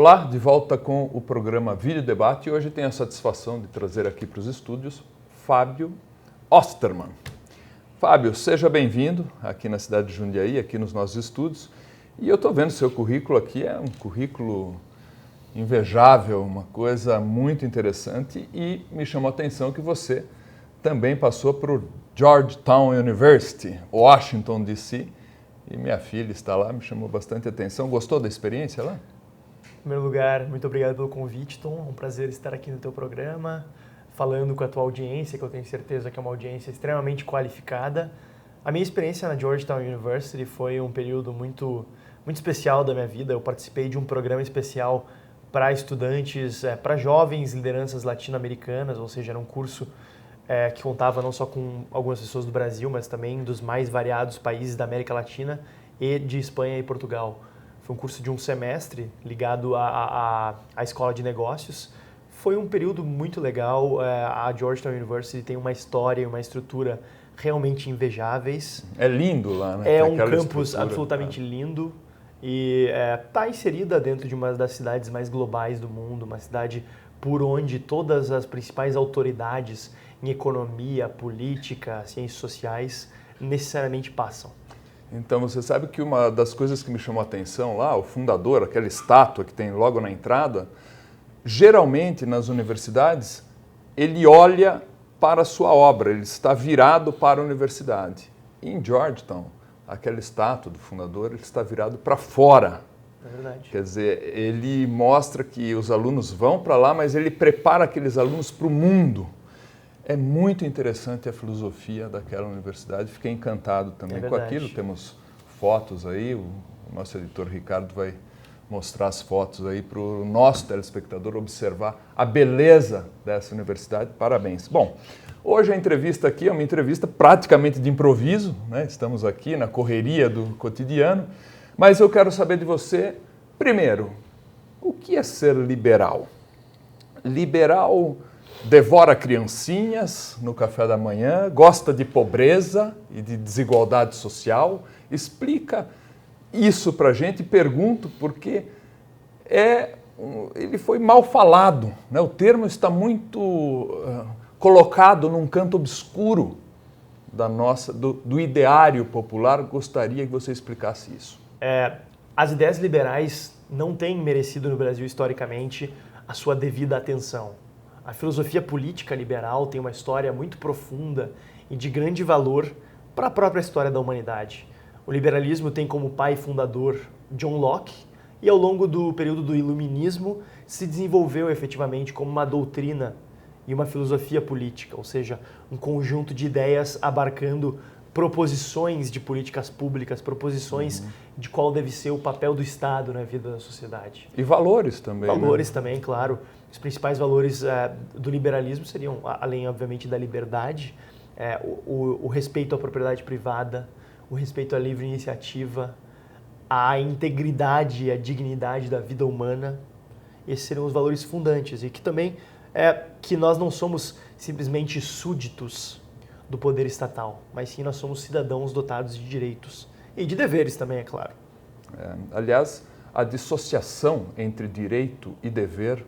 Olá, de volta com o programa Vídeo Debate e hoje tenho a satisfação de trazer aqui para os estúdios Fábio Osterman. Fábio, seja bem-vindo aqui na cidade de Jundiaí, aqui nos nossos estúdios. E eu estou vendo seu currículo aqui, é um currículo invejável, uma coisa muito interessante e me chamou a atenção que você também passou para o Georgetown University, Washington, D.C., e minha filha está lá, me chamou bastante atenção. Gostou da experiência lá? Em primeiro lugar, muito obrigado pelo convite, Tom. É um prazer estar aqui no teu programa, falando com a tua audiência, que eu tenho certeza que é uma audiência extremamente qualificada. A minha experiência na Georgetown University foi um período muito especial da minha vida. Eu participei de um programa especial para estudantes, para jovens lideranças latino-americanas, ou seja, era um curso que contava não só com algumas pessoas do Brasil, mas também dos mais variados países da América Latina e de Espanha e Portugal. Foi um curso de um semestre ligado à escola de negócios. Foi um período muito legal. A Georgetown University tem uma história e uma estrutura realmente invejáveis. É lindo lá, né? É um campus absolutamente lindo e está inserida dentro de uma das cidades mais globais do mundo, uma cidade por onde todas as principais autoridades em economia, política, ciências sociais necessariamente passam. Então, você sabe que uma das coisas que me chamou a atenção lá, o fundador, aquela estátua que tem logo na entrada, geralmente nas universidades, ele olha para a sua obra, ele está virado para a universidade. E em Georgetown, aquela estátua do fundador, ele está virado para fora. É verdade. Quer dizer, ele mostra que os alunos vão para lá, mas ele prepara aqueles alunos para o mundo. É muito interessante a filosofia daquela universidade, fiquei encantado também com aquilo. Temos fotos aí, o nosso editor Ricardo vai mostrar as fotos aí para o nosso telespectador observar a beleza dessa universidade. Parabéns. Bom, hoje a entrevista aqui é uma entrevista praticamente de improviso, né? Estamos aqui na correria do cotidiano, mas eu quero saber de você, primeiro, o que é ser liberal? Liberal devora criancinhas no café da manhã, gosta de pobreza e de desigualdade social. Explica isso para a gente e pergunto porque ele foi mal falado, né? O termo está muito colocado num canto obscuro do ideário popular. Gostaria que você explicasse isso. As ideias liberais não têm merecido no Brasil historicamente a sua devida atenção. A filosofia política liberal tem uma história muito profunda e de grande valor para a própria história da humanidade. O liberalismo tem como pai fundador John Locke e ao longo do período do Iluminismo se desenvolveu efetivamente como uma doutrina e uma filosofia política, ou seja, um conjunto de ideias abarcando proposições de políticas públicas, proposições de qual deve ser o papel do Estado na vida da sociedade. E valores também. Valores também, claro. Os principais valores do liberalismo seriam, além, obviamente, da liberdade, o respeito à propriedade privada, o respeito à livre iniciativa, a integridade e a dignidade da vida humana. Esses seriam os valores fundantes e que também que nós não somos simplesmente súditos do poder estatal, mas sim nós somos cidadãos dotados de direitos e de deveres também, é claro. Aliás, a dissociação entre direito e dever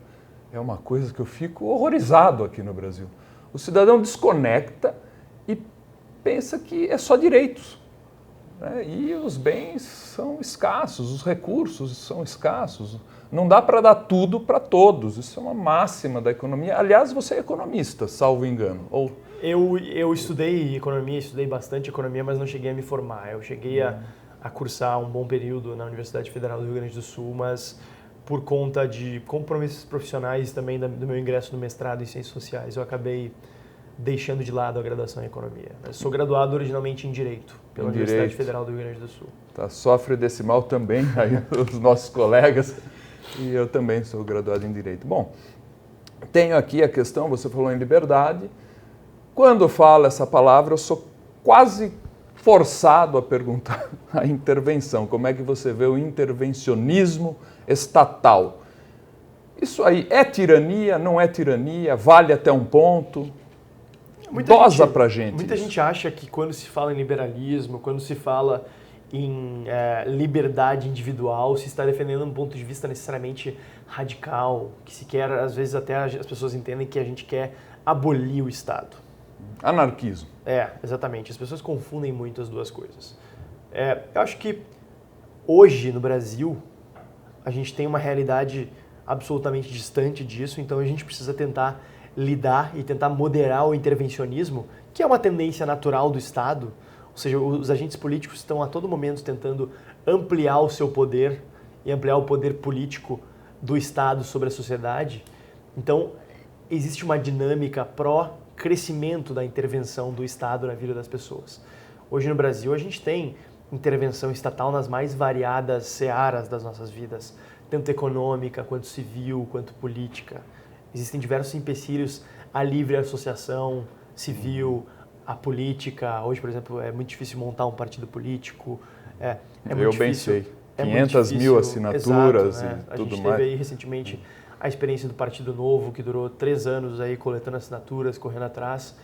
é uma coisa que eu fico horrorizado aqui no Brasil. O cidadão desconecta e pensa que é só direitos, né? E os bens são escassos, os recursos são escassos. Não dá para dar tudo para todos. Isso é uma máxima da economia. Aliás, você é economista, salvo engano. Eu estudei economia, estudei bastante economia, mas não cheguei a me formar. Eu cheguei a cursar um bom período na Universidade Federal do Rio Grande do Sul, mas por conta de compromissos profissionais também do meu ingresso no mestrado em Ciências Sociais, eu acabei deixando de lado a graduação em Economia. Eu sou graduado originalmente em Direito, pela Universidade Federal do Rio Grande do Sul. Sofre desse mal também, aí, os nossos colegas, e eu também sou graduado em Direito. Bom, tenho aqui a questão, você falou em liberdade. Quando eu falo essa palavra, eu sou quase forçado a perguntar a intervenção. Como é que você vê o intervencionismo estatal? Isso aí é tirania, não é tirania? Vale até um ponto? Dosa pra gente. Muita gente acha que quando se fala em liberalismo, quando se fala em liberdade individual, se está defendendo um ponto de vista necessariamente radical, que se quer, às vezes até as pessoas entendem que a gente quer abolir o Estado. Anarquismo. Exatamente. As pessoas confundem muito as duas coisas. Eu acho que hoje no Brasil a gente tem uma realidade absolutamente distante disso, então a gente precisa tentar lidar e tentar moderar o intervencionismo, que é uma tendência natural do Estado. Ou seja, os agentes políticos estão a todo momento tentando ampliar o seu poder e ampliar o poder político do Estado sobre a sociedade. Então, existe uma dinâmica pró-crescimento da intervenção do Estado na vida das pessoas. Hoje no Brasil a gente tem intervenção estatal nas mais variadas searas das nossas vidas, tanto econômica, quanto civil, quanto política. Existem diversos empecilhos à livre associação civil, à política. Hoje, por exemplo, é muito difícil montar um partido político. Eu bem sei. 500 mil assinaturas. Exato, né? E tudo mais. A gente teve aí recentemente a experiência do Partido Novo, que durou 3 anos aí coletando assinaturas, correndo atrás,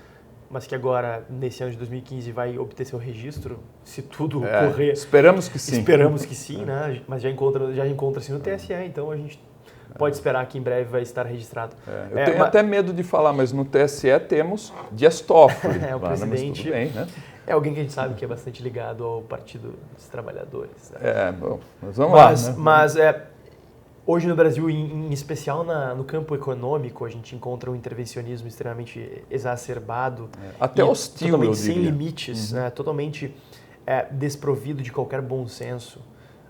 mas que agora, nesse ano de 2015, vai obter seu registro, se tudo correr. Esperamos que sim. Esperamos que sim, né? Mas já encontra-se no TSE, então a gente pode esperar que em breve vai estar registrado. Eu tenho até medo de falar, mas no TSE temos Dias Toffoli. O presidente. Mas tudo bem, né? É alguém que a gente sabe que é bastante ligado ao Partido dos Trabalhadores. Né? Bom, mas vamos lá. Né? Mas hoje no Brasil, em especial no campo econômico, a gente encontra um intervencionismo extremamente exacerbado. Até hostil, totalmente eu diria. sem limites, né? Totalmente desprovido de qualquer bom senso.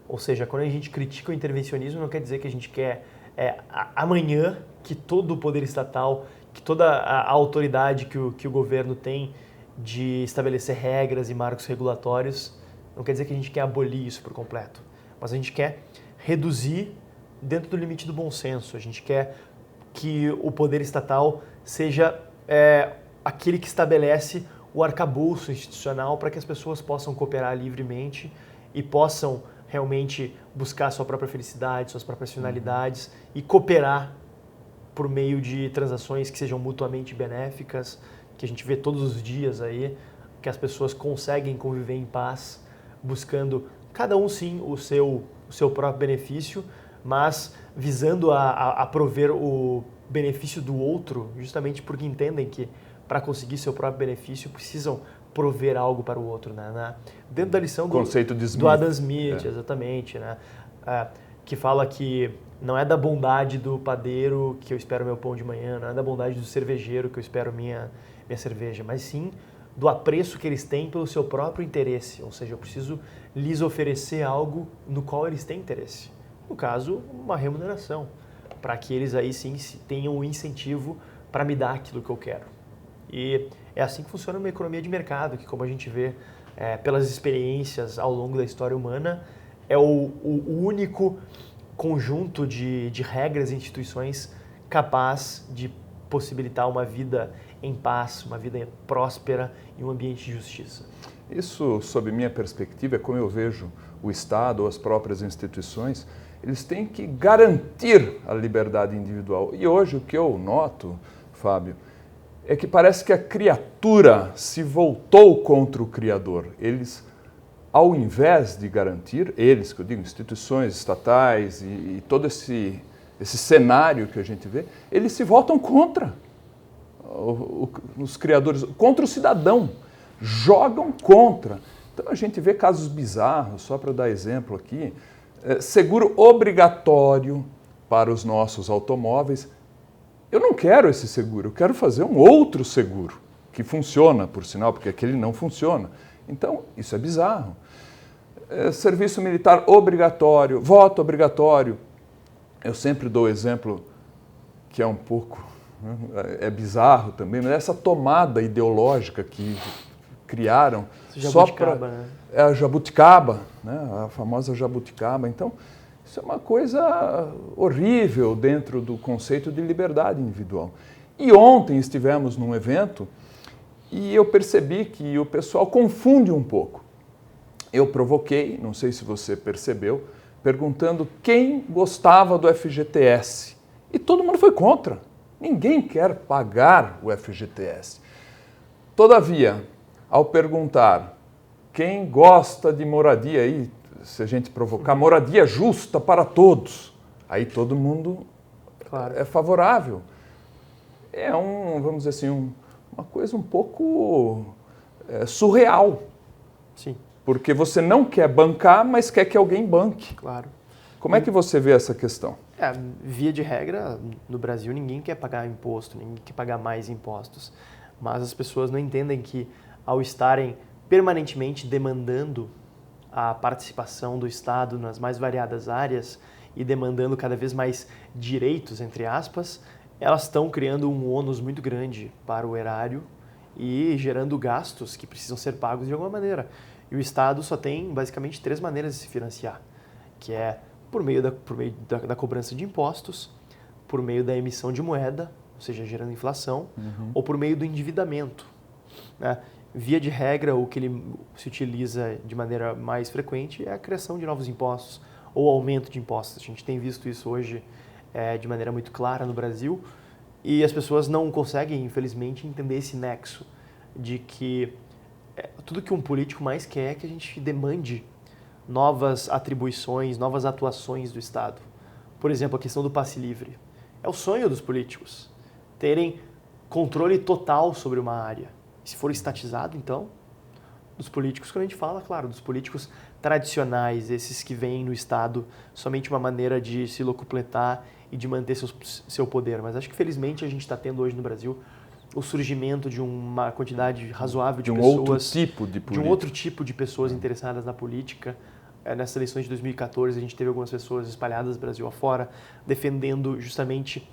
Ou seja, quando a gente critica o intervencionismo, não quer dizer que a gente quer amanhã que todo o poder estatal, que toda a autoridade que o governo tem de estabelecer regras e marcos regulatórios, não quer dizer que a gente quer abolir isso por completo. Mas a gente quer reduzir dentro do limite do bom senso. A gente quer que o poder estatal seja aquele que estabelece o arcabouço institucional para que as pessoas possam cooperar livremente e possam realmente buscar sua própria felicidade, suas próprias finalidades e cooperar por meio de transações que sejam mutuamente benéficas, que a gente vê todos os dias aí, que as pessoas conseguem conviver em paz, buscando cada um sim o seu próprio benefício, mas visando a prover o benefício do outro, justamente porque entendem que para conseguir seu próprio benefício precisam prover algo para o outro, né? Dentro da lição conceito de Smith. Do Adam Smith, exatamente, né? Que fala que não é da bondade do padeiro que eu espero meu pão de manhã, não é da bondade do cervejeiro que eu espero minha cerveja, mas sim do apreço que eles têm pelo seu próprio interesse. Ou seja, eu preciso lhes oferecer algo no qual eles têm interesse. No caso, uma remuneração, para que eles aí sim tenham um incentivo para me dar aquilo que eu quero. E é assim que funciona uma economia de mercado, que como a gente vê pelas experiências ao longo da história humana, é o único conjunto de regras e instituições capaz de possibilitar uma vida em paz, uma vida próspera e um ambiente de justiça. Isso, sob minha perspectiva, é como eu vejo o Estado ou as próprias instituições, eles têm que garantir a liberdade individual. E hoje o que eu noto, Fábio, é que parece que a criatura se voltou contra o Criador. Eles, ao invés de garantir, eles, que eu digo, instituições estatais e todo esse cenário que a gente vê, eles se voltam contra os criadores, contra o cidadão, jogam contra. Então a gente vê casos bizarros, só para dar exemplo aqui, seguro obrigatório para os nossos automóveis. Eu não quero esse seguro, eu quero fazer um outro seguro, que funciona, por sinal, porque aquele não funciona. Então, isso é bizarro. Serviço militar obrigatório, voto obrigatório. Eu sempre dou exemplo que é um pouco, bizarro também, mas essa tomada ideológica que criaram só para a jabuticaba, né? A famosa jabuticaba. Então, isso é uma coisa horrível dentro do conceito de liberdade individual. E ontem estivemos num evento e eu percebi que o pessoal confunde um pouco. Eu provoquei, não sei se você percebeu, perguntando quem gostava do FGTS. E todo mundo foi contra. Ninguém quer pagar o FGTS. Todavia, ao perguntar quem gosta de moradia aí, se a gente provocar, moradia justa para todos, aí todo mundo é favorável. É vamos dizer assim, uma coisa um pouco surreal. Sim. Porque você não quer bancar, mas quer que alguém banque. Claro. Como é que você vê essa questão? Via de regra, no Brasil ninguém quer pagar imposto, ninguém quer pagar mais impostos. Mas as pessoas não entendem que ao estarem permanentemente demandando a participação do Estado nas mais variadas áreas e demandando cada vez mais direitos, entre aspas, elas estão criando um ônus muito grande para o erário e gerando gastos que precisam ser pagos de alguma maneira. E o Estado só tem basicamente 3 maneiras de se financiar, que é por meio da cobrança de impostos, por meio da emissão de moeda, ou seja, gerando inflação, ou por meio do endividamento, né? Via de regra, o que ele se utiliza de maneira mais frequente é a criação de novos impostos ou aumento de impostos. A gente tem visto isso hoje de maneira muito clara no Brasil e as pessoas não conseguem, infelizmente, entender esse nexo de que tudo que um político mais quer é que a gente demande novas atribuições, novas atuações do Estado. Por exemplo, a questão do passe livre. É o sonho dos políticos terem controle total sobre uma área. Se for estatizado, então, dos políticos, quando a gente fala, claro, dos políticos tradicionais, esses que veem no Estado somente uma maneira de se locupletar e de manter seu poder. Mas acho que, felizmente, a gente está tendo hoje no Brasil o surgimento de uma quantidade razoável de pessoas... De um outro tipo de pessoas interessadas na política. Nessas eleições de 2014, a gente teve algumas pessoas espalhadas Brasil afora, defendendo justamente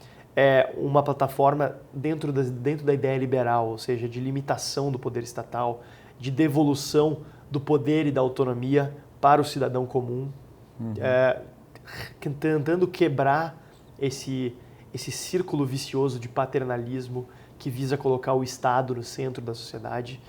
uma plataforma dentro da ideia liberal, ou seja, de limitação do poder estatal, de devolução do poder e da autonomia para o cidadão comum, tentando quebrar esse círculo vicioso de paternalismo que visa colocar o Estado no centro da sociedade,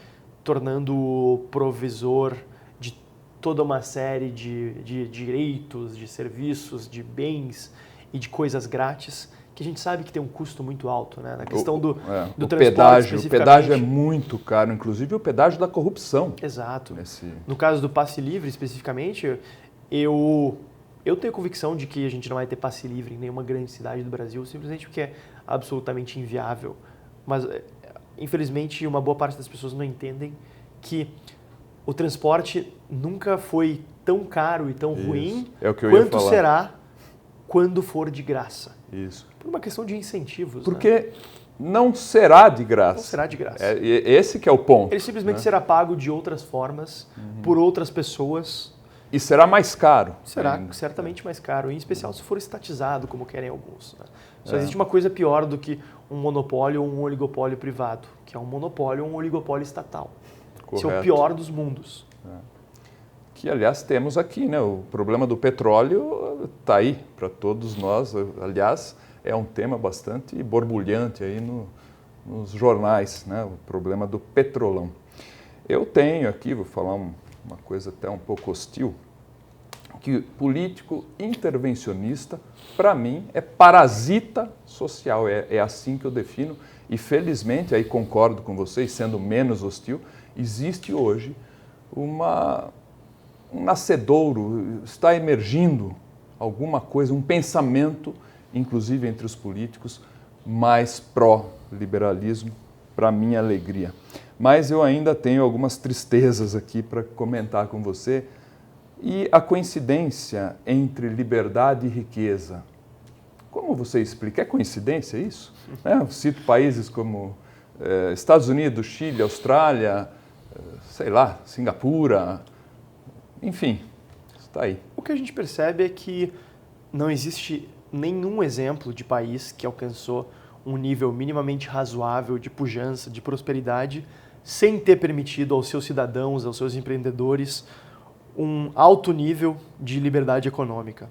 tornando-o provisor de toda uma série de direitos, de serviços, de bens e de coisas grátis, que a gente sabe que tem um custo muito alto, né? Na questão do transporte pedágio. O pedágio é muito caro, inclusive o pedágio da corrupção. Exato. No caso do passe livre, especificamente, eu tenho convicção de que a gente não vai ter passe livre em nenhuma grande cidade do Brasil, simplesmente porque é absolutamente inviável. Mas, infelizmente, uma boa parte das pessoas não entendem que o transporte nunca foi tão caro e tão ruim quanto será quando for de graça. Isso. Por uma questão de incentivos. Porque não será de graça. Não será de graça. Esse que é o ponto. Ele simplesmente será pago de outras formas, por outras pessoas. E será mais caro. Será certamente mais caro, em especial se for estatizado, como querem alguns. Né? Só existe uma coisa pior do que um monopólio ou um oligopólio privado, que é um monopólio ou um oligopólio estatal. Correto. Esse é o pior dos mundos. Que, aliás, temos aqui, né? O problema do petróleo está aí para todos nós. Aliás, é um tema bastante borbulhante aí nos jornais, né? O problema do petrolão. Eu tenho aqui, vou falar uma coisa até um pouco hostil, que político intervencionista, para mim, é parasita social. É assim que eu defino. E, felizmente, aí concordo com vocês, sendo menos hostil, existe hoje um nascedouro, está emergindo alguma coisa, um pensamento, inclusive entre os políticos, mais pró-liberalismo, para minha alegria. Mas eu ainda tenho algumas tristezas aqui para comentar com você. E a coincidência entre liberdade e riqueza. Como você explica? É coincidência isso? Eu cito países como Estados Unidos, Chile, Austrália, sei lá, Singapura, enfim, está aí. O que a gente percebe é que não existe nenhum exemplo de país que alcançou um nível minimamente razoável de pujança, de prosperidade, sem ter permitido aos seus cidadãos, aos seus empreendedores, um alto nível de liberdade econômica.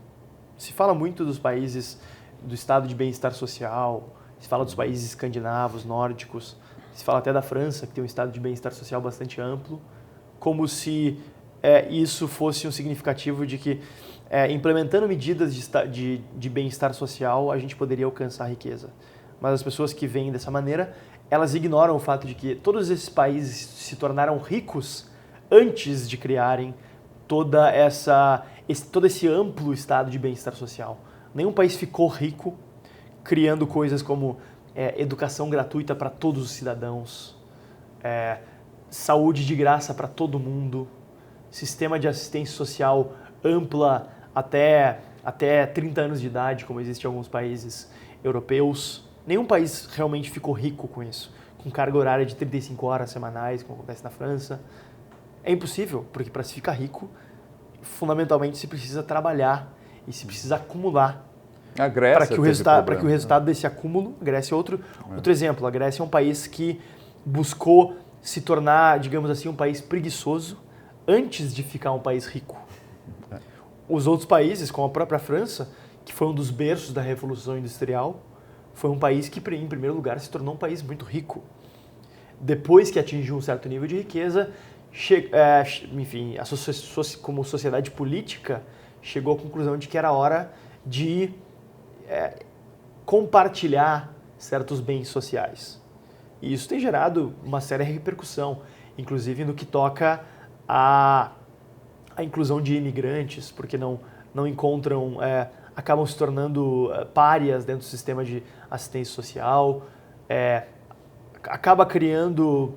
Se fala muito dos países do estado de bem-estar social, se fala dos países escandinavos, nórdicos, se fala até da França, que tem um estado de bem-estar social bastante amplo, como se isso fosse um significativo de que, implementando medidas de bem-estar social, a gente poderia alcançar a riqueza. Mas as pessoas que veem dessa maneira, elas ignoram o fato de que todos esses países se tornaram ricos antes de criarem todo esse amplo estado de bem-estar social. Nenhum país ficou rico criando coisas como educação gratuita para todos os cidadãos, saúde de graça para todo mundo, sistema de assistência social ampla até 30 anos de idade, como existe em alguns países europeus. Nenhum país realmente ficou rico com isso, com carga horária de 35 horas semanais, como acontece na França. É impossível, porque para se ficar rico, fundamentalmente se precisa trabalhar e se precisa acumular. A Grécia para que o resultado desse acúmulo, a Grécia é outro exemplo. A Grécia é um país que buscou se tornar, digamos assim, um país preguiçoso antes de ficar um país rico. Os outros países, como a própria França, que foi um dos berços da Revolução Industrial, foi um país que, em primeiro lugar, se tornou um país muito rico. Depois que atingiu um certo nível de riqueza, enfim, como sociedade política, chegou à conclusão de que era hora de compartilhar certos bens sociais. E isso tem gerado uma séria repercussão, inclusive no que toca à inclusão de imigrantes, porque não encontram, acabam se tornando párias dentro do sistema de assistência social, acaba criando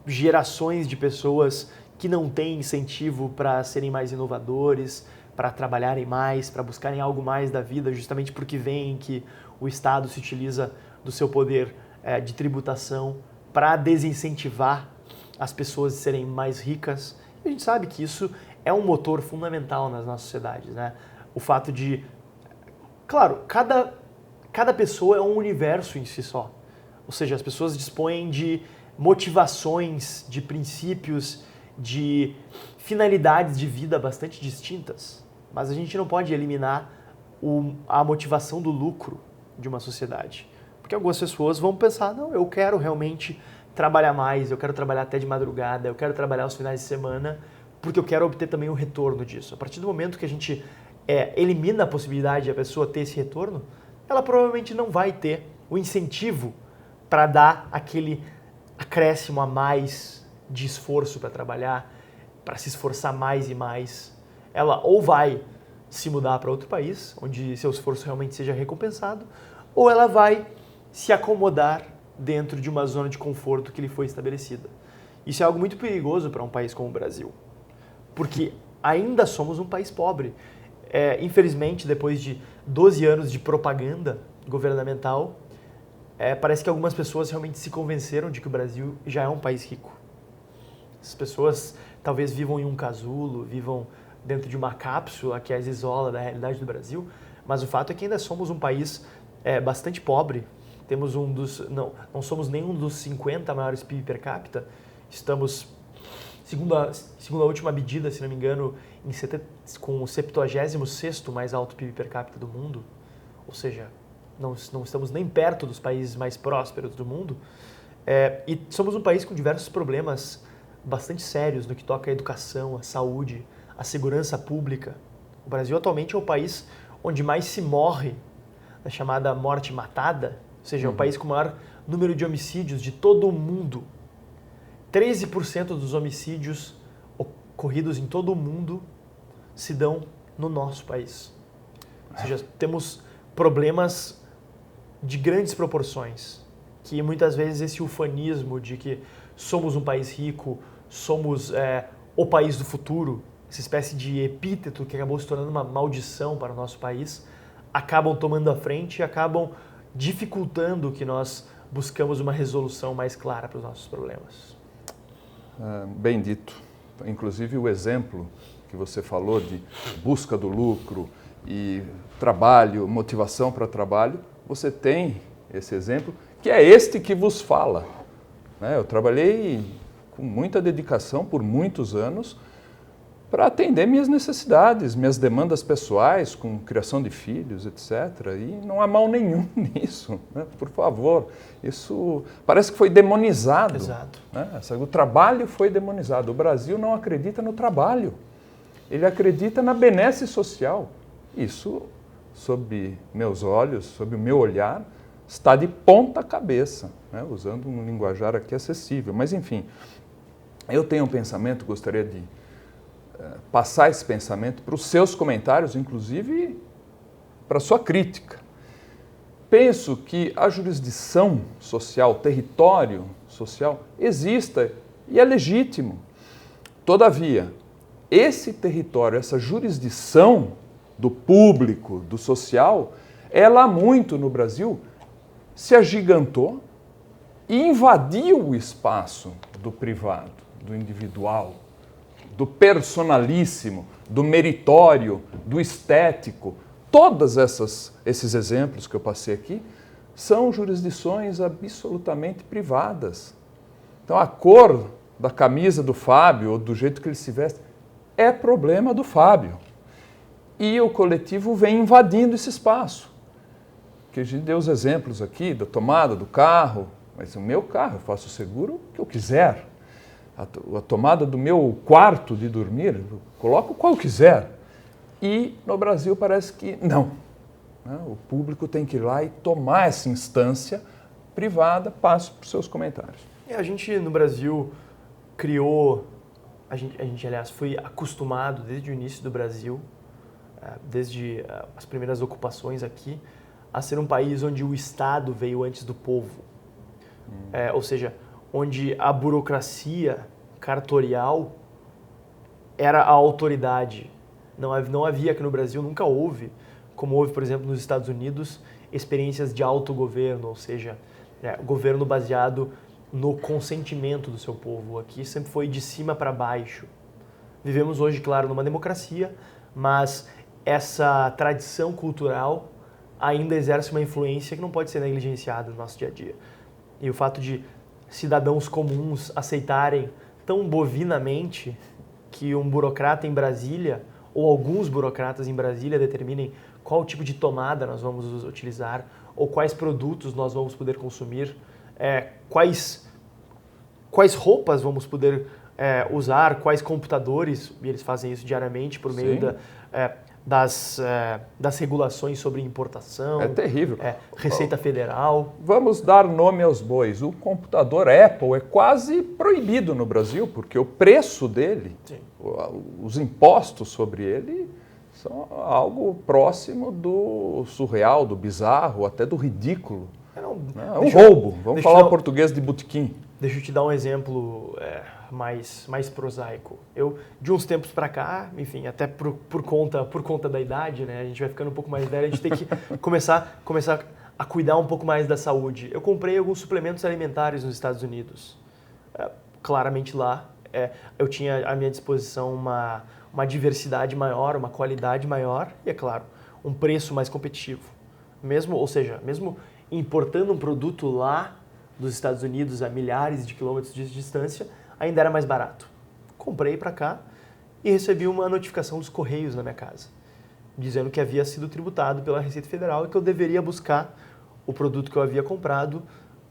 gerações de pessoas que não têm incentivo para serem mais inovadores, para trabalharem mais, para buscarem algo mais da vida, justamente porque veem que o Estado se utiliza do seu poder de tributação para desincentivar as pessoas de serem mais ricas. E a gente sabe que isso é um motor fundamental nas nossas sociedades, né? O fato de... Claro, cada pessoa é um universo em si só. Ou seja, as pessoas dispõem de motivações, de princípios, de finalidades de vida bastante distintas. Mas a gente não pode eliminar a motivação do lucro de uma sociedade. Porque algumas pessoas vão pensar, não, eu quero realmente trabalhar mais, eu quero trabalhar até de madrugada, eu quero trabalhar aos finais de semana, porque eu quero obter também o retorno disso. A partir do momento que a gente elimina a possibilidade de a pessoa ter esse retorno, ela provavelmente não vai ter o incentivo para dar aquele acréscimo a mais de esforço para trabalhar, para se esforçar mais e mais. Ela ou vai se mudar para outro país, onde seu esforço realmente seja recompensado, ou ela vai se acomodar dentro de uma zona de conforto que lhe foi estabelecida. Isso é algo muito perigoso para um país como o Brasil, porque ainda somos um país pobre. Infelizmente, depois de 12 anos de propaganda governamental, parece que algumas pessoas realmente se convenceram de que o Brasil já é um país rico. Essas pessoas talvez vivam em um casulo, vivam dentro de uma cápsula que as isola da realidade do Brasil, mas o fato é que ainda somos um país bastante pobre. Temos não somos nenhum dos 50 maiores PIB per capita. Estamos, segundo a última medida, se não me engano, com o 76º mais alto PIB per capita do mundo. Ou seja, não estamos nem perto dos países mais prósperos do mundo. E somos um país com diversos problemas bastante sérios no que toca à educação, à saúde, à segurança pública. O Brasil atualmente é o país onde mais se morre da chamada morte matada, ou seja, é o país com o maior número de homicídios de todo o mundo. 13% dos homicídios ocorridos em todo o mundo se dão no nosso país. Ou seja, temos problemas de grandes proporções, que muitas vezes esse ufanismo de que somos um país rico, somos o país do futuro, essa espécie de epíteto que acabou se tornando uma maldição para o nosso país, acabam tomando a frente e acabam dificultando que nós buscamos uma resolução mais clara para os nossos problemas. Bem dito. Inclusive o exemplo que você falou de busca do lucro e trabalho, motivação para trabalho, você tem esse exemplo, que é este que vos fala. Eu trabalhei com muita dedicação por muitos anos para atender minhas necessidades, minhas demandas pessoais, com criação de filhos, etc. E não há mal nenhum nisso, né? Por favor. Isso parece que foi demonizado. Exato. Né? O trabalho foi demonizado. O Brasil não acredita no trabalho. Ele acredita na benesse social. Isso, sob meus olhos, sob o meu olhar, está de ponta cabeça, né? Usando um linguajar aqui acessível. Mas, enfim, Eu tenho um pensamento, gostaria de passar esse pensamento para os seus comentários, inclusive para a sua crítica. Penso que a jurisdição social, território social, exista e é legítimo. Todavia, esse território, essa jurisdição do público, do social, ela há muito no Brasil se agigantou e invadiu o espaço do privado, do individual, do personalíssimo, do meritório, do estético. Todos esses exemplos que eu passei aqui são jurisdições absolutamente privadas. Então, a cor da camisa do Fábio, ou do jeito que ele se veste, é problema do Fábio. E o coletivo vem invadindo esse espaço. Que a gente deu os exemplos aqui da tomada do carro, mas o meu carro, eu faço o seguro que eu quiser. A tomada do meu quarto de dormir, eu coloco qual eu quiser. E no Brasil parece que não. O público tem que ir lá e tomar essa instância privada. Passo para os seus comentários. A gente no Brasil criou, a gente aliás foi acostumado desde o início do Brasil, desde as primeiras ocupações aqui, a ser um país onde o Estado veio antes do povo. Ou seja, onde a burocracia cartorial era a autoridade. Não havia aqui no Brasil, nunca houve, como houve, por exemplo, nos Estados Unidos, experiências de autogoverno, ou seja, governo baseado no consentimento do seu povo. Aqui sempre foi de cima para baixo. Vivemos hoje, claro, numa democracia, mas essa tradição cultural ainda exerce uma influência que não pode ser negligenciada no nosso dia a dia. E o fato de cidadãos comuns aceitarem tão bovinamente que um burocrata em Brasília, ou alguns burocratas em Brasília, determinem qual tipo de tomada nós vamos utilizar, ou quais produtos nós vamos poder consumir, quais roupas vamos poder usar, quais computadores, e eles fazem isso diariamente por meio das regulações sobre importação. É terrível. Receita Federal. Vamos dar nome aos bois. O computador Apple é quase proibido no Brasil, porque o preço dele, os impostos sobre ele, são algo próximo do surreal, do bizarro, até do ridículo. É um roubo. Vamos falar o português de botequim. Deixa eu te dar um exemplo mais prosaico. Eu, de uns tempos para cá, enfim, até por conta da idade, né? A gente vai ficando um pouco mais velho, a gente tem que começar a cuidar um pouco mais da saúde. Eu comprei alguns suplementos alimentares nos Estados Unidos. Claramente lá, eu tinha à minha disposição uma diversidade maior, uma qualidade maior e, é claro, um preço mais competitivo. Mesmo importando um produto lá dos Estados Unidos a milhares de quilômetros de distância, ainda era mais barato. Comprei para cá e recebi uma notificação dos Correios na minha casa, dizendo que havia sido tributado pela Receita Federal e que eu deveria buscar o produto que eu havia comprado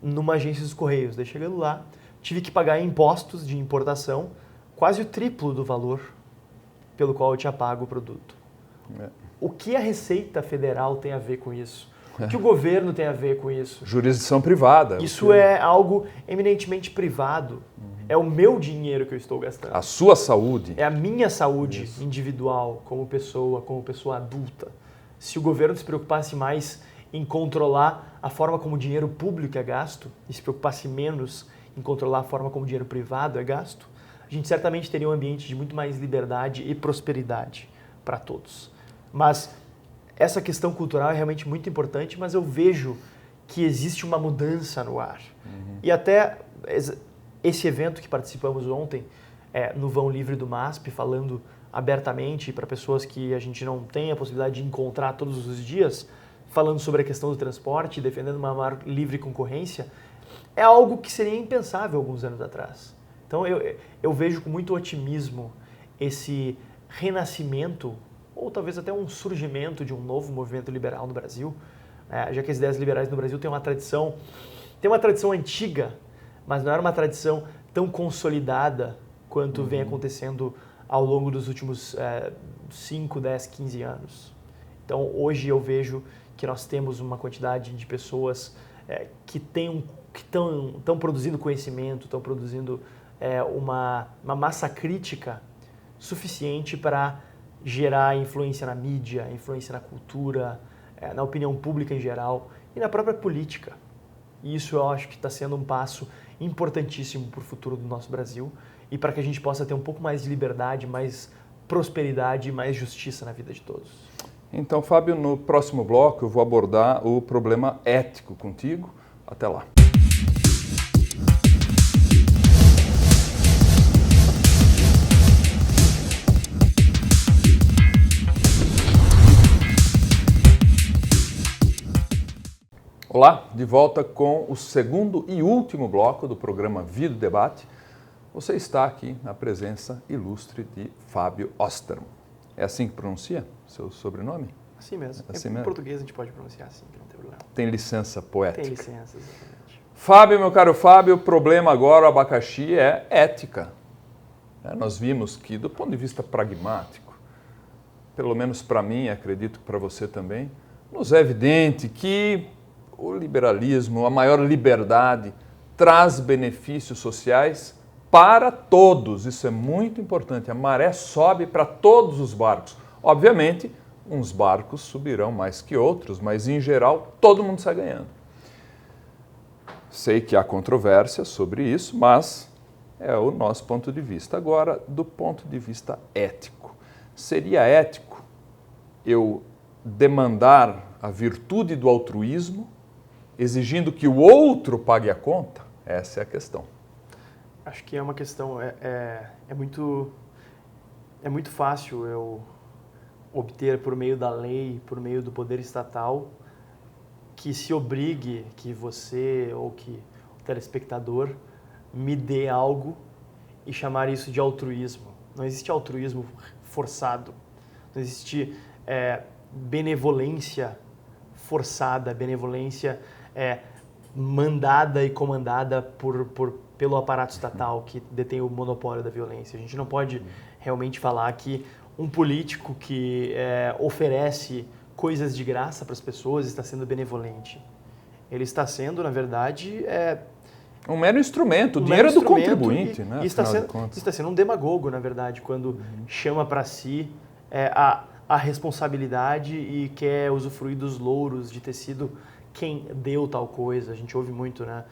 numa agência dos Correios. Daí, chegando lá, tive que pagar impostos de importação, quase o triplo do valor pelo qual eu tinha pago o produto. O que a Receita Federal tem a ver com isso? O que o governo tem a ver com isso? Jurisdição privada. Isso é algo eminentemente privado. É o meu dinheiro que eu estou gastando. A sua saúde. É a minha saúde individual, como pessoa adulta. Se o governo se preocupasse mais em controlar a forma como o dinheiro público é gasto e se preocupasse menos em controlar a forma como o dinheiro privado é gasto, a gente certamente teria um ambiente de muito mais liberdade e prosperidade para todos. Mas essa questão cultural é realmente muito importante, mas eu vejo que existe uma mudança no ar. E até esse evento que participamos ontem, no Vão Livre do MASP, falando abertamente para pessoas que a gente não tem a possibilidade de encontrar todos os dias, falando sobre a questão do transporte, defendendo uma maior livre concorrência, é algo que seria impensável alguns anos atrás. Então eu vejo com muito otimismo esse renascimento, ou talvez até um surgimento de um novo movimento liberal no Brasil, já que as ideias liberais no Brasil têm uma tradição antiga, mas não era uma tradição tão consolidada quanto vem acontecendo ao longo dos últimos 5, 10, 15 anos. Então, hoje eu vejo que nós temos uma quantidade de pessoas que estão produzindo conhecimento, estão produzindo uma massa crítica suficiente para gerar influência na mídia, influência na cultura, na opinião pública em geral e na própria política. E isso eu acho que está sendo um passo importantíssimo para o futuro do nosso Brasil e para que a gente possa ter um pouco mais de liberdade, mais prosperidade e mais justiça na vida de todos. Então, Fábio, no próximo bloco eu vou abordar o problema ético contigo. Até lá. Olá, de volta com o segundo e último bloco do programa Vida e Debate. Você está aqui na presença ilustre de Fábio Osterman. É assim que pronuncia seu sobrenome? Assim mesmo. Assim em mesmo? português a gente pode pronunciar assim, que não tem problema. Tem licença poética? Tem licença, exatamente. Fábio, meu caro Fábio, o problema agora, o abacaxi, é ética. Nós vimos que, do ponto de vista pragmático, pelo menos para mim, acredito que para você também, nos é evidente que o liberalismo, a maior liberdade, traz benefícios sociais para todos. Isso é muito importante. A maré sobe para todos os barcos. Obviamente, uns barcos subirão mais que outros, mas em geral todo mundo sai ganhando. Sei que há controvérsia sobre isso, mas é o nosso ponto de vista. Agora, do ponto de vista ético, seria ético eu demandar a virtude do altruísmo, exigindo que o outro pague a conta? Essa é a questão. Acho que é uma questão, é muito fácil eu obter por meio da lei, por meio do poder estatal, que se obrigue que você ou que o telespectador me dê algo e chamar isso de altruísmo. Não existe altruísmo forçado, não existe benevolência forçada, benevolência mandada e comandada pelo aparato estatal que detém o monopólio da violência. A gente não pode realmente falar que um político que oferece coisas de graça para as pessoas está sendo benevolente. Ele está sendo, na verdade, um mero instrumento, o dinheiro é do contribuinte, né? E está sendo um demagogo, na verdade, quando chama para si a responsabilidade e quer usufruir dos louros de ter sido quem deu tal coisa. A gente ouve muito, né?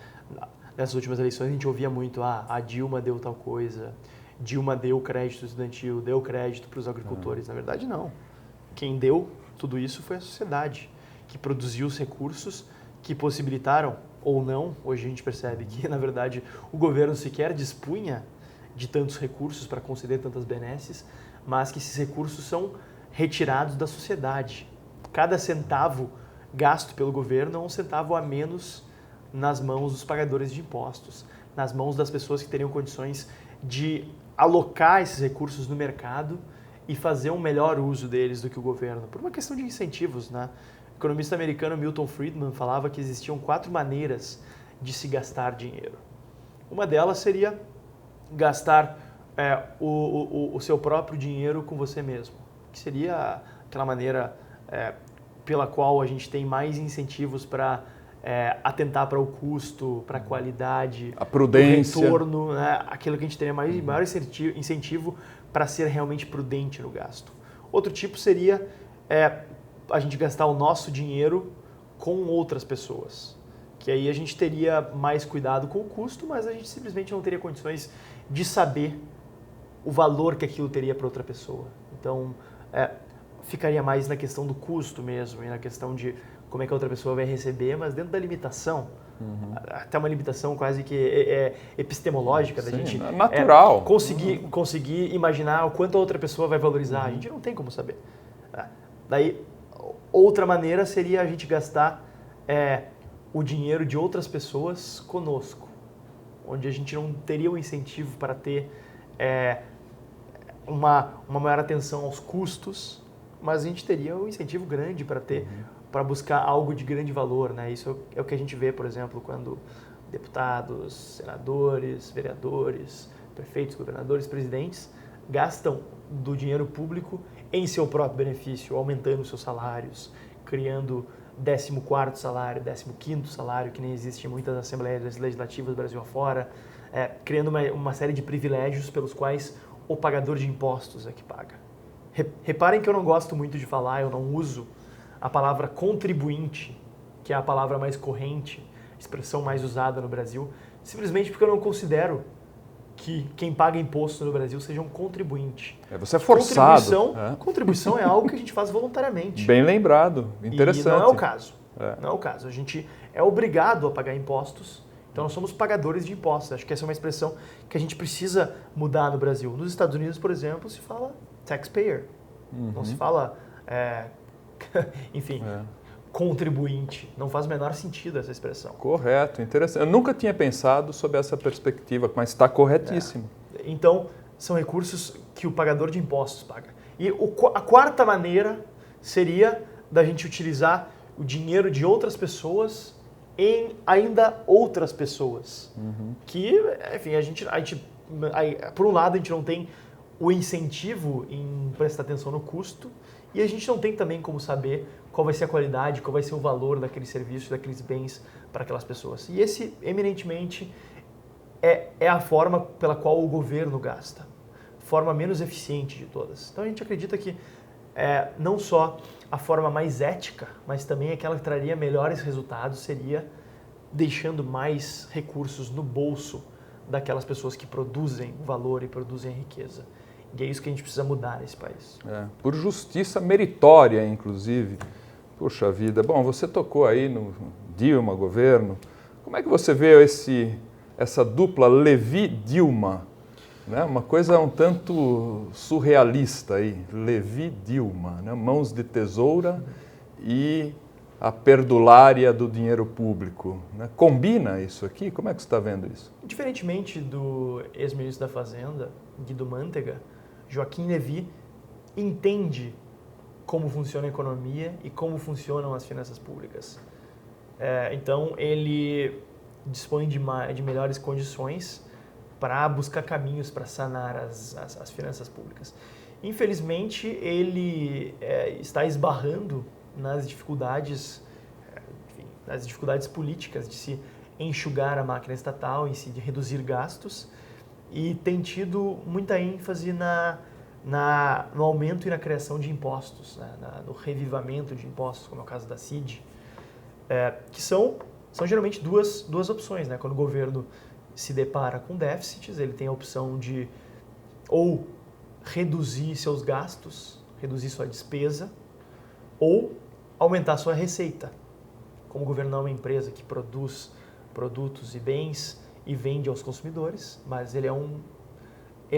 Nessas últimas eleições a gente ouvia muito, a Dilma deu tal coisa, Dilma deu crédito estudantil, deu crédito para os agricultores. Na verdade, não. Quem deu tudo isso foi a sociedade, que produziu os recursos que possibilitaram, ou não, hoje a gente percebe que, na verdade, o governo sequer dispunha de tantos recursos para conceder tantas benesses, mas que esses recursos são retirados da sociedade. Cada centavo gasto pelo governo é um centavo a menos nas mãos dos pagadores de impostos, nas mãos das pessoas que teriam condições de alocar esses recursos no mercado e fazer um melhor uso deles do que o governo, por uma questão de incentivos, né? O economista americano Milton Friedman falava que existiam 4 maneiras de se gastar dinheiro. Uma delas seria gastar o seu próprio dinheiro com você mesmo, que seria aquela maneira pela qual a gente tem mais incentivos para atentar para o custo, para a qualidade, a prudência, o retorno, né? Aquilo que a gente teria maior incentivo para ser realmente prudente no gasto. Outro tipo seria a gente gastar o nosso dinheiro com outras pessoas, que aí a gente teria mais cuidado com o custo, mas a gente simplesmente não teria condições de saber o valor que aquilo teria para outra pessoa. Então, ficaria mais na questão do custo mesmo e na questão de como é que a outra pessoa vai receber, mas dentro da limitação, até uma limitação quase que epistemológica, da gente natural. Conseguir imaginar o quanto a outra pessoa vai valorizar. A gente não tem como saber. Daí, outra maneira seria a gente gastar o dinheiro de outras pessoas conosco, onde a gente não teria um incentivo para ter uma maior atenção aos custos, mas a gente teria um incentivo grande para para buscar algo de grande valor, né? Isso é o que a gente vê, por exemplo, quando deputados, senadores, vereadores, prefeitos, governadores, presidentes gastam do dinheiro público em seu próprio benefício, aumentando seus salários, criando 14º salário, 15º salário, que nem existe em muitas assembleias legislativas do Brasil afora, criando uma série de privilégios pelos quais o pagador de impostos é que paga. Reparem que eu não gosto muito de falar, eu não uso a palavra contribuinte, que é a palavra mais corrente, a expressão mais usada no Brasil, simplesmente porque eu não considero que quem paga imposto no Brasil seja um contribuinte. Você é forçado. Contribuição é algo que a gente faz voluntariamente. Bem lembrado, interessante. E não é o caso. Não é o caso. A gente é obrigado a pagar impostos, então nós somos pagadores de impostos. Acho que essa é uma expressão que a gente precisa mudar no Brasil. Nos Estados Unidos, por exemplo, se fala taxpayer. Não se fala, enfim, contribuinte. Não faz o menor sentido essa expressão. Correto, interessante. Eu nunca tinha pensado sob essa perspectiva, mas está corretíssimo. Então, são recursos que o pagador de impostos paga. E a quarta maneira seria da gente utilizar o dinheiro de outras pessoas em ainda outras pessoas. Que, enfim, a gente, por um lado, a gente não tem o incentivo em prestar atenção no custo e a gente não tem também como saber qual vai ser a qualidade, qual vai ser o valor daquele serviço, daqueles bens para aquelas pessoas. E esse, eminentemente, é a forma pela qual o governo gasta. Forma menos eficiente de todas. Então a gente acredita que não só a forma mais ética, mas também aquela que traria melhores resultados seria deixando mais recursos no bolso daquelas pessoas que produzem valor e produzem riqueza. E é isso que a gente precisa mudar nesse país. Por justiça meritória, inclusive. Puxa vida. Bom, você tocou aí no Dilma, governo. Como é que você vê essa dupla Levi-Dilma? Né? Uma coisa um tanto surrealista aí. Levi-Dilma, né? Mãos de tesoura e a perdulária do dinheiro público. Né? Combina isso aqui? Como é que você está vendo isso? Diferentemente do ex-ministro da Fazenda, Guido Mantega, Joaquim Levy entende como funciona a economia e como funcionam as finanças públicas. Então, ele dispõe de melhores condições para buscar caminhos para sanar as finanças públicas. Infelizmente, ele está esbarrando nas dificuldades políticas de se enxugar a máquina estatal, de reduzir gastos, e tem tido muita ênfase no aumento e na criação de impostos, né? No revivamento de impostos, como é o caso da CID, que são geralmente duas opções. Né? Quando o governo se depara com déficits, ele tem a opção de ou reduzir seus gastos, reduzir sua despesa, ou aumentar sua receita. Como o governo não é uma empresa que produz produtos e bens e vende aos consumidores, mas ele é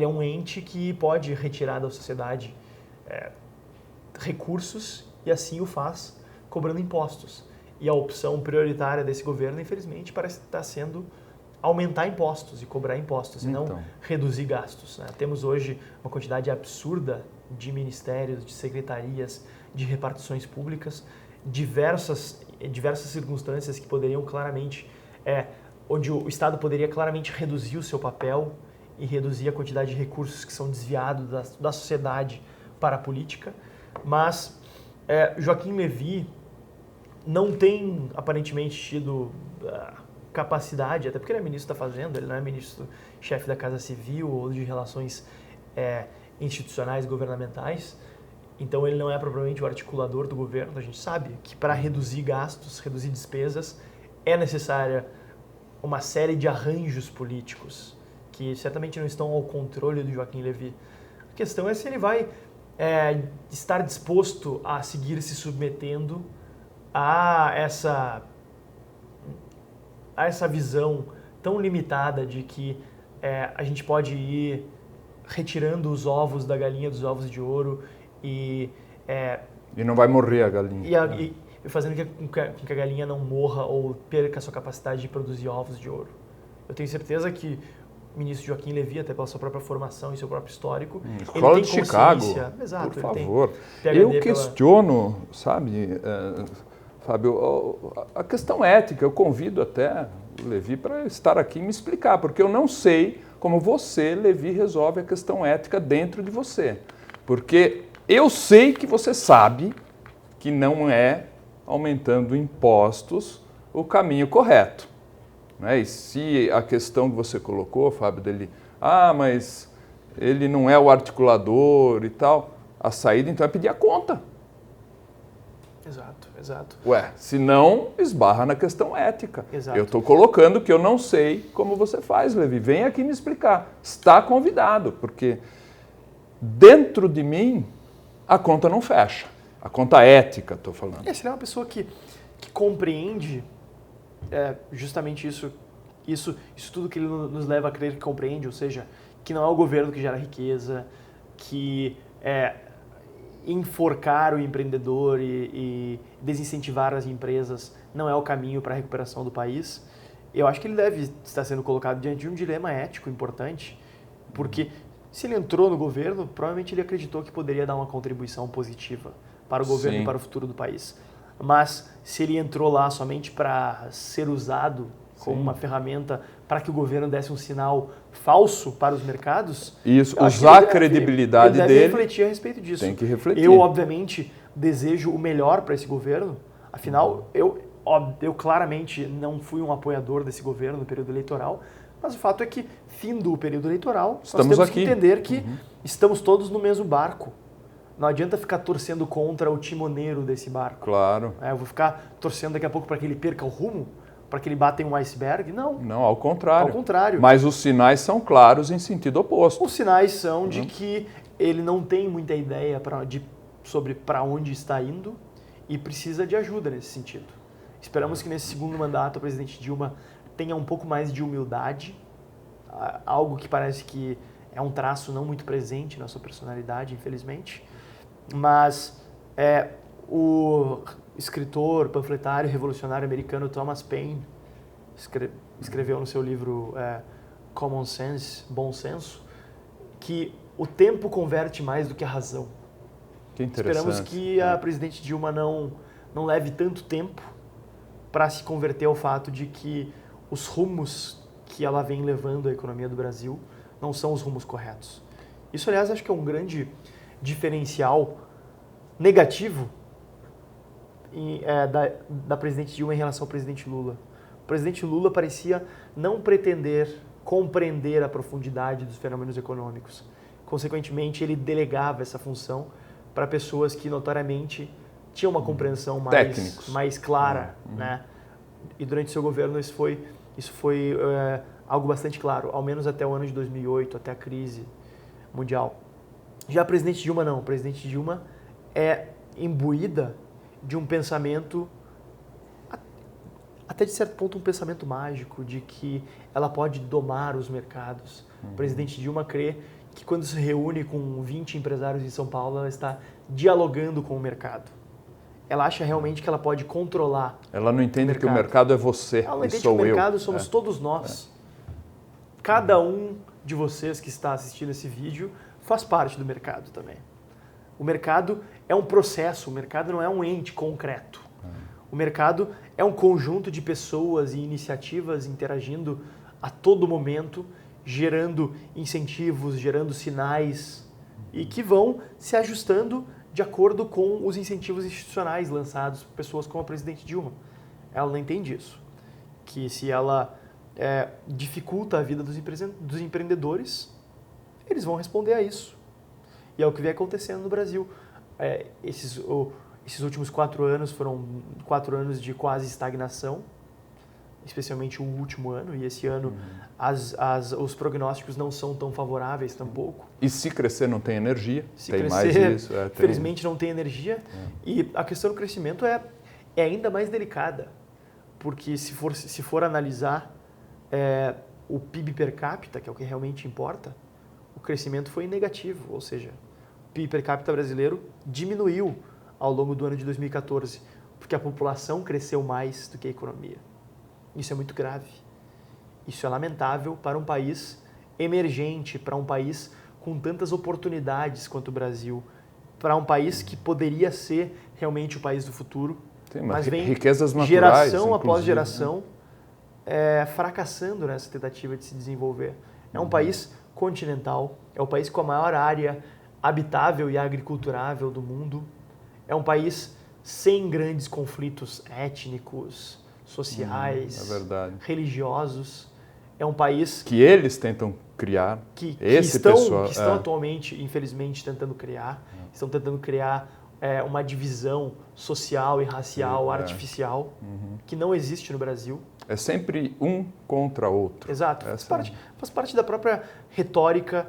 um ente que pode retirar da sociedade recursos e assim o faz cobrando impostos. E a opção prioritária desse governo, infelizmente, parece estar sendo aumentar impostos e cobrar impostos, e não reduzir gastos. Né? Temos hoje uma quantidade absurda de ministérios, de secretarias, de repartições públicas, diversas circunstâncias que poderiam claramente, onde o Estado poderia claramente reduzir o seu papel e reduzir a quantidade de recursos que são desviados da sociedade para a política. Mas Joaquim Levy não tem aparentemente tido capacidade, até porque ele é ministro da Fazenda, ele não é ministro-chefe da Casa Civil ou de Relações institucionais governamentais, então ele não é propriamente o articulador do governo. A gente sabe que para reduzir gastos, reduzir despesas, é necessária uma série de arranjos políticos que certamente não estão ao controle do Joaquim Levy. A questão é se ele vai estar disposto a seguir se submetendo a essa visão tão limitada de que a gente pode ir retirando os ovos da galinha dos ovos de ouro e não vai morrer a galinha. E fazendo com que a galinha não morra ou perca a sua capacidade de produzir ovos de ouro. Eu tenho certeza que o ministro Joaquim Levy, até pela sua própria formação e seu próprio histórico, Escola ele de tem Chicago, exato, por favor. PhD Eu questiono, sabe, Fábio, a questão ética. Eu convido até o Levy para estar aqui e me explicar, porque eu não sei como você, Levy, resolve a questão ética dentro de você. Porque eu sei que você sabe que não é aumentando impostos o caminho correto. Né? E se a questão que você colocou, Fábio, dele, mas ele não é o articulador e tal, a saída então é pedir a conta. Exato. Se não, esbarra na questão ética. Exato. Eu estou colocando que eu não sei como você faz, Levi. Vem aqui me explicar. Está convidado, porque dentro de mim a conta não fecha. A conta ética, estou falando. Você é uma pessoa que compreende justamente isso tudo que ele nos leva a crer que compreende, ou seja, que não é o governo que gera riqueza, que enforcar o empreendedor e desincentivar as empresas não é o caminho para a recuperação do país. Eu acho que ele deve estar sendo colocado diante de um dilema ético importante, porque se ele entrou no governo, provavelmente ele acreditou que poderia dar uma contribuição positiva para o governo Sim. e para o futuro do país. Mas se ele entrou lá somente para ser usado como uma ferramenta para que o governo desse um sinal falso para os mercados... Isso, usar a credibilidade dele... Ele deve refletir a respeito disso. Tem que refletir. Eu, obviamente, desejo o melhor para esse governo. Afinal, eu claramente não fui um apoiador desse governo no período eleitoral, mas o fato é que, findo o período eleitoral, nós temos que entender que estamos todos no mesmo barco. Não adianta ficar torcendo contra o timoneiro desse barco. Claro. Eu vou ficar torcendo daqui a pouco para que ele perca o rumo, para que ele bata em um iceberg? Não. Não, ao contrário. Ao contrário. Mas os sinais são claros em sentido oposto. Os sinais são de que ele não tem muita ideia sobre para onde está indo e precisa de ajuda nesse sentido. Esperamos que nesse segundo mandato o presidente Dilma tenha um pouco mais de humildade, algo que parece que é um traço não muito presente na sua personalidade, infelizmente. Mas o escritor, panfletário, revolucionário americano Thomas Paine escreveu no seu livro Common Sense, Bom Senso, que o tempo converte mais do que a razão. Que interessante. Esperamos que a presidente Dilma não leve tanto tempo para se converter ao fato de que os rumos que ela vem levando a economia do Brasil não são os rumos corretos. Isso, aliás, acho que é um grande diferencial negativo da presidente Dilma em relação ao presidente Lula. O presidente Lula parecia não pretender compreender a profundidade dos fenômenos econômicos. Consequentemente, ele delegava essa função para pessoas que notoriamente tinham uma compreensão mais clara, né? E durante seu governo isso foi algo bastante claro, ao menos até o ano de 2008, até a crise mundial. Já a presidente Dilma não. A presidente Dilma é imbuída de um pensamento, até de certo ponto um pensamento mágico, de que ela pode domar os mercados. O presidente Dilma crê que quando se reúne com 20 empresários em São Paulo, ela está dialogando com o mercado. Ela acha realmente que ela pode controlar. Ela não entende que o mercado é você, ela não entende sou que o mercado eu. somos todos nós. Cada um de vocês que está assistindo esse vídeo faz parte do mercado também. O mercado é um processo, o mercado não é um ente concreto. O mercado é um conjunto de pessoas e iniciativas interagindo a todo momento, gerando incentivos, gerando sinais e que vão se ajustando de acordo com os incentivos institucionais lançados por pessoas como a presidente Dilma. Ela não entende isso. Que se ela dificulta a vida dos empreendedores, eles vão responder a isso. E é o que vem acontecendo no Brasil. Esses últimos 4 anos foram 4 anos de quase estagnação, especialmente o último ano, e esse ano os prognósticos não são tão favoráveis tampouco. E se crescer não tem energia, se tem crescer, mais isso. Felizmente não tem energia, e a questão do crescimento é ainda mais delicada, porque se for analisar o PIB per capita, que é o que realmente importa, o crescimento foi negativo, ou seja, o PIB per capita brasileiro diminuiu ao longo do ano de 2014, porque a população cresceu mais do que a economia. Isso é muito grave. Isso é lamentável para um país emergente, para um país com tantas oportunidades quanto o Brasil, para um país que poderia ser realmente o país do futuro, Sim, mas vem riquezas naturais, geração após geração fracassando nessa tentativa de se desenvolver. É um país continental, é o país com a maior área habitável e agriculturável do mundo, é um país sem grandes conflitos étnicos, sociais, religiosos. É um país que eles tentam criar, que estão atualmente, infelizmente, tentando criar. Estão tentando criar uma divisão social e racial artificial que não existe no Brasil. É sempre um contra outro. Exato. Faz parte da própria retórica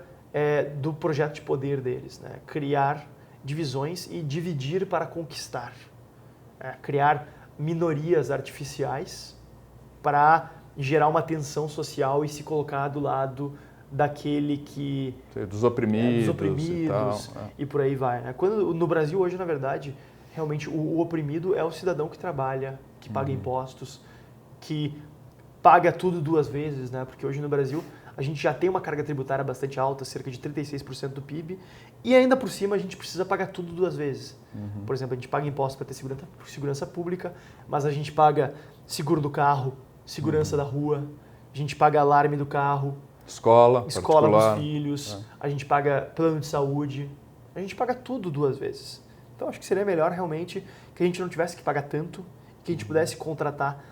do projeto de poder deles, né? Criar divisões e dividir para conquistar. Criar minorias artificiais para gerar uma tensão social e se colocar do lado daquele que... Dos oprimidos e tal. E por aí vai. Né? Quando, no Brasil hoje, na verdade, realmente o oprimido é o cidadão que trabalha, que paga impostos, que paga tudo 2 vezes, né? Porque hoje no Brasil a gente já tem uma carga tributária bastante alta, cerca de 36% do PIB, e ainda por cima a gente precisa pagar tudo 2 vezes. Por exemplo, a gente paga imposto para ter segurança pública, mas a gente paga seguro do carro, segurança da rua, a gente paga alarme do carro, escola dos filhos, a gente paga plano de saúde, a gente paga tudo 2 vezes. Então acho que seria melhor realmente que a gente não tivesse que pagar tanto, que a gente pudesse contratar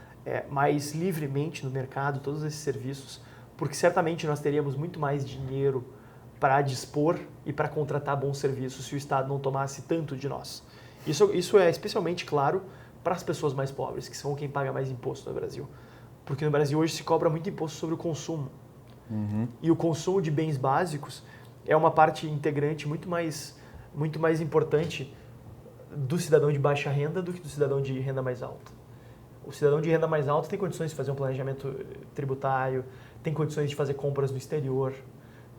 mais livremente no mercado todos esses serviços, porque certamente nós teríamos muito mais dinheiro para dispor e para contratar bons serviços se o Estado não tomasse tanto de nós. Isso é especialmente claro para as pessoas mais pobres, que são quem paga mais imposto no Brasil. Porque no Brasil hoje se cobra muito imposto sobre o consumo. E o consumo de bens básicos é uma parte integrante muito mais importante do cidadão de baixa renda do que do cidadão de renda mais alta. O cidadão de renda mais alta tem condições de fazer um planejamento tributário, tem condições de fazer compras no exterior,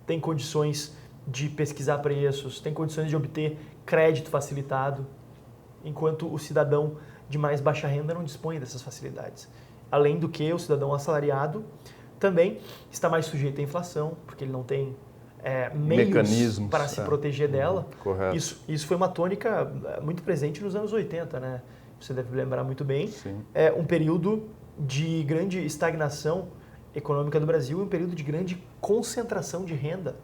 tem condições de pesquisar preços, tem condições de obter crédito facilitado, enquanto o cidadão de mais baixa renda não dispõe dessas facilidades. Além do que, o cidadão assalariado também está mais sujeito à inflação, porque ele não tem meios para se proteger dela. Correto. Isso foi uma tônica muito presente nos anos 80, né? Você deve lembrar muito bem. Sim. É um período de grande estagnação econômica do Brasil e um período de grande concentração de renda,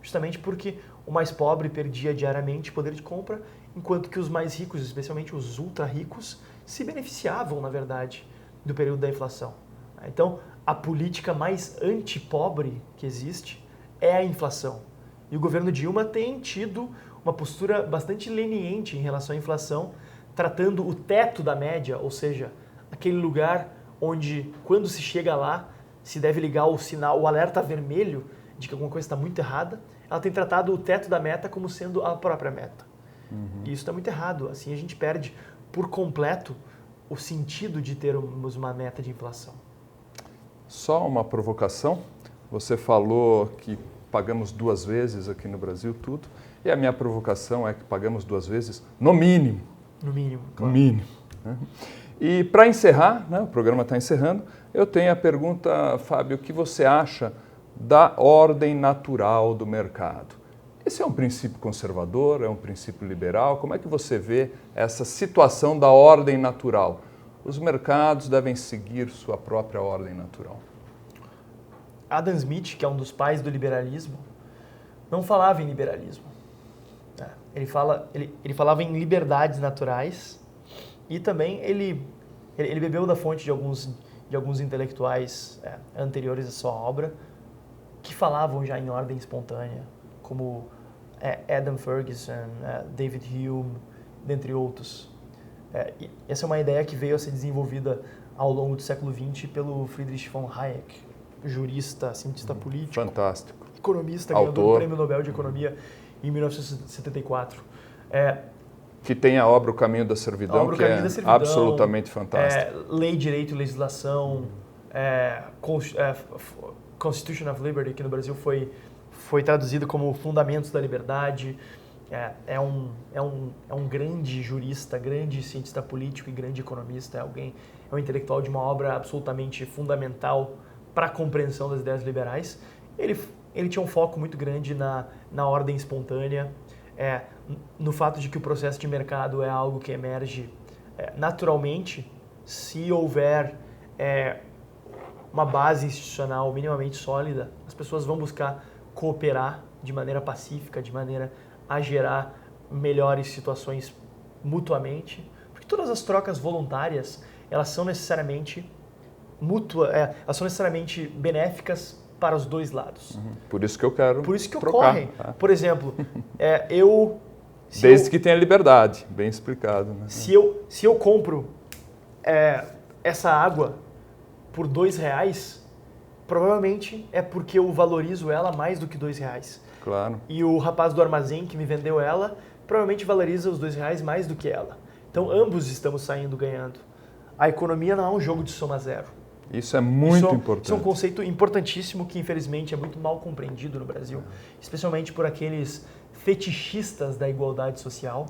justamente porque o mais pobre perdia diariamente poder de compra, enquanto que os mais ricos, especialmente os ultra ricos, se beneficiavam, na verdade, do período da inflação. Então, a política mais antipobre que existe é a inflação. E o governo Dilma tem tido uma postura bastante leniente em relação à inflação, tratando o teto da média, ou seja, aquele lugar onde, quando se chega lá, se deve ligar o sinal, o alerta vermelho de que alguma coisa está muito errada. Ela tem tratado o teto da meta como sendo a própria meta. E isso está muito errado. Assim a gente perde por completo o sentido de termos uma meta de inflação. Só uma provocação. Você falou que pagamos 2 vezes aqui no Brasil tudo, e a minha provocação é que pagamos 2 vezes no mínimo. No mínimo, claro. No mínimo. Né? E para encerrar, né, o programa está encerrando, eu tenho a pergunta, Fábio, o que você acha da ordem natural do mercado? Esse é um princípio conservador, é um princípio liberal? Como é que você vê essa situação da ordem natural? Os mercados devem seguir sua própria ordem natural. Adam Smith, que é um dos pais do liberalismo, não falava em liberalismo. Ele falava em liberdades naturais e também ele bebeu da fonte de alguns intelectuais anteriores à sua obra que falavam já em ordem espontânea, como Adam Ferguson, David Hume, dentre outros. Essa é uma ideia que veio a ser desenvolvida ao longo do século XX pelo Friedrich von Hayek, jurista, cientista político, fantástico, economista, ganhador do Prêmio Nobel de Economia em 1974. Que tem a obra O Caminho da Servidão, que é absolutamente fantástica. Lei, Direito e Legislação, Constitution of Liberty, que no Brasil foi traduzido como Fundamentos da Liberdade. É um grande jurista, grande cientista político e grande economista. É um intelectual de uma obra absolutamente fundamental para a compreensão das ideias liberais. Ele tinha um foco muito grande na ordem espontânea, no fato de que o processo de mercado é algo que emerge naturalmente se houver uma base institucional minimamente sólida. As pessoas vão buscar cooperar de maneira pacífica, de maneira a gerar melhores situações mutuamente, porque todas as trocas voluntárias, elas são necessariamente elas são necessariamente benéficas para os dois lados. Por isso que eu quero Por isso que trocar. ocorrem. Por exemplo, Desde que tenha liberdade, bem explicado. Né? Se eu compro essa água por R$2, provavelmente é porque eu valorizo ela mais do que R$2. Claro. E o rapaz do armazém que me vendeu ela, provavelmente valoriza os R$2 mais do que ela. Então, ambos estamos saindo ganhando. A economia não é um jogo de soma zero. Isso é muito importante. Isso é um conceito importantíssimo que, infelizmente, é muito mal compreendido no Brasil, especialmente por aqueles fetichistas da igualdade social,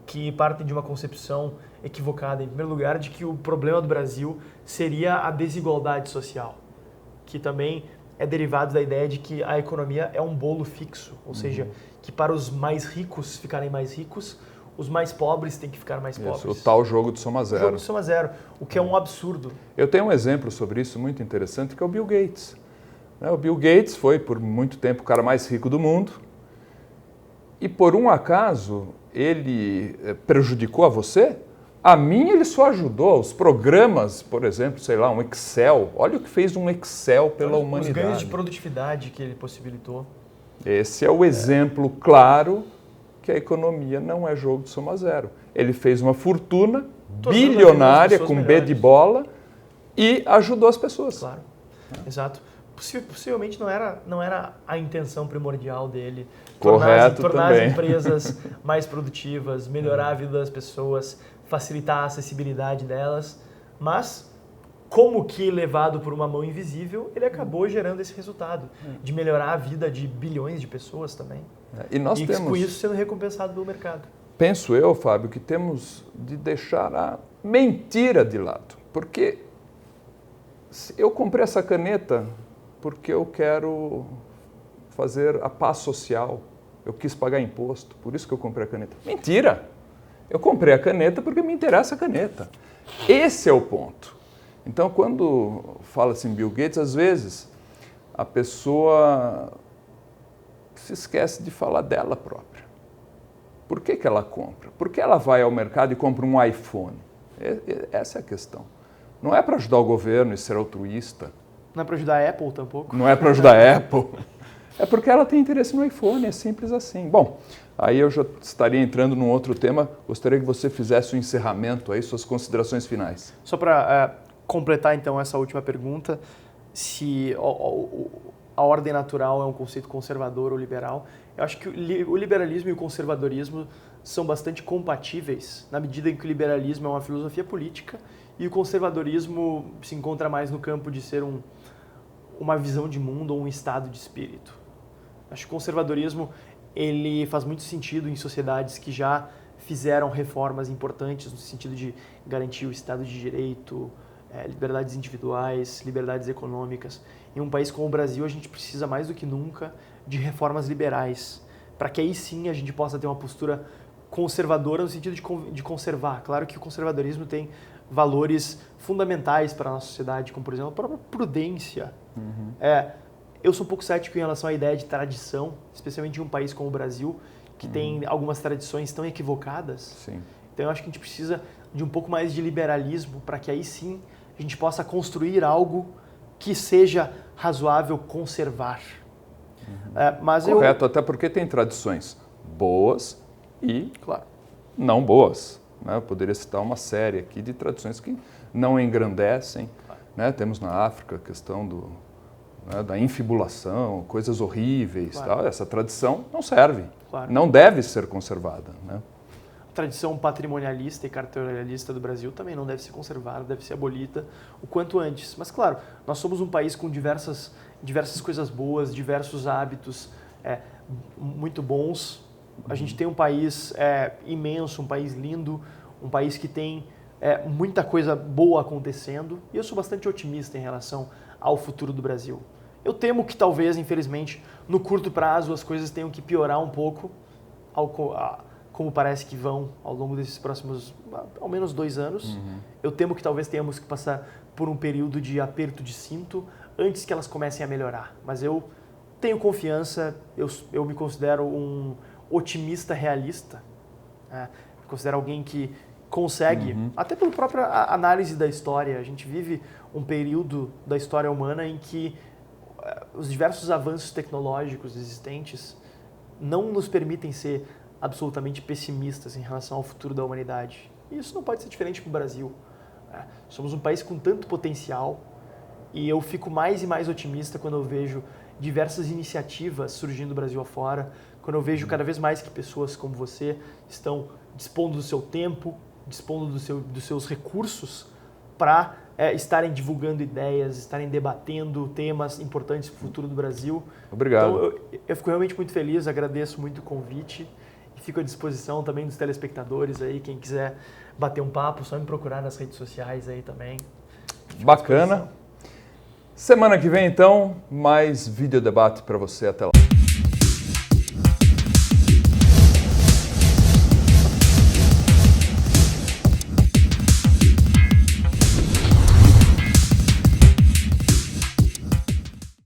que partem de uma concepção equivocada, em primeiro lugar, de que o problema do Brasil seria a desigualdade social, que também é derivado da ideia de que a economia é um bolo fixo, ou seja, que para os mais ricos ficarem mais ricos, os mais pobres têm que ficar mais pobres. O tal jogo de soma zero. O jogo de soma zero, o que é um absurdo. Eu tenho um exemplo sobre isso muito interessante, que é o Bill Gates. O Bill Gates foi, por muito tempo, o cara mais rico do mundo. E, por um acaso, ele prejudicou a você? A mim, ele só ajudou. Os programas, por exemplo, sei lá, um Excel. Olha o que fez um Excel pela humanidade. Os ganhos de produtividade que ele possibilitou. Esse é o exemplo claro que a economia não é jogo de soma zero. Ele fez uma fortuna bilionária com B de bola e ajudou as pessoas. Claro, exato. Possivelmente não era a intenção primordial dele. Tornar as empresas mais produtivas, melhorar a vida das pessoas, facilitar a acessibilidade delas, mas como que levado por uma mão invisível, ele acabou gerando esse resultado de melhorar a vida de bilhões de pessoas também. E nós temos, com isso sendo recompensado pelo mercado. Penso eu, Fábio, que temos de deixar a mentira de lado. Porque eu comprei essa caneta porque eu quero fazer a paz social. Eu quis pagar imposto, por isso que eu comprei a caneta. Mentira! Eu comprei a caneta porque me interessa a caneta. Esse é o ponto. Então, quando fala assim Bill Gates, às vezes a pessoa se esquece de falar dela própria. Por que ela compra? Por que ela vai ao mercado e compra um iPhone? Essa é a questão. Não é para ajudar o governo e ser altruísta. Não é para ajudar a Apple tampouco? Não é para ajudar a Apple. É porque ela tem interesse no iPhone, é simples assim. Bom, aí eu já estaria entrando num outro tema. Gostaria que você fizesse o encerramento aí, suas considerações finais. Só para completar então essa última pergunta, se a ordem natural é um conceito conservador ou liberal, eu acho que o liberalismo e o conservadorismo são bastante compatíveis, na medida em que o liberalismo é uma filosofia política e o conservadorismo se encontra mais no campo de ser uma visão de mundo ou um estado de espírito. Acho que o conservadorismo ele faz muito sentido em sociedades que já fizeram reformas importantes no sentido de garantir o Estado de Direito, liberdades individuais, liberdades econômicas. Em um país como o Brasil, a gente precisa mais do que nunca de reformas liberais, para que aí sim a gente possa ter uma postura conservadora no sentido de conservar. Claro que o conservadorismo tem valores fundamentais para a nossa sociedade, como, por exemplo, a própria prudência. Eu sou um pouco cético em relação à ideia de tradição, especialmente em um país como o Brasil, que tem algumas tradições tão equivocadas. Sim. Então, eu acho que a gente precisa de um pouco mais de liberalismo para que aí sim a gente possa construir algo que seja razoável conservar. Correto, até porque tem tradições boas e não boas. Né? Eu poderia citar uma série aqui de tradições que não engrandecem. Né? Temos na África a questão da infibulação, coisas horríveis. Tal. Essa tradição não serve, não deve ser conservada. Né? A tradição patrimonialista e cartorialista do Brasil também não deve ser conservada, deve ser abolida o quanto antes. Mas, claro, nós somos um país com diversas coisas boas, diversos hábitos muito bons. A gente tem um país imenso, um país lindo, um país que tem muita coisa boa acontecendo. E eu sou bastante otimista em relação ao futuro do Brasil. Eu temo que talvez, infelizmente, no curto prazo as coisas tenham que piorar um pouco, como parece que vão ao longo desses próximos, ao menos 2 anos. Eu temo que talvez tenhamos que passar por um período de aperto de cinto antes que elas comecem a melhorar. Mas eu tenho confiança, eu me considero um otimista realista. Me considero alguém que consegue, até pela própria análise da história, a gente vive um período da história humana em que os diversos avanços tecnológicos existentes não nos permitem ser absolutamente pessimistas em relação ao futuro da humanidade. E isso não pode ser diferente para o Brasil. Somos um país com tanto potencial e eu fico mais e mais otimista quando eu vejo diversas iniciativas surgindo do Brasil afora, quando eu vejo cada vez mais que pessoas como você estão dispondo do seu tempo, dispondo dos seus recursos para estarem divulgando ideias, estarem debatendo temas importantes para o futuro do Brasil. Obrigado. Então, eu fico realmente muito feliz, agradeço muito o convite e fico à disposição também dos telespectadores aí, quem quiser bater um papo, só me procurar nas redes sociais aí também. Bacana. Semana que vem, então, mais vídeo debate para você. Até lá.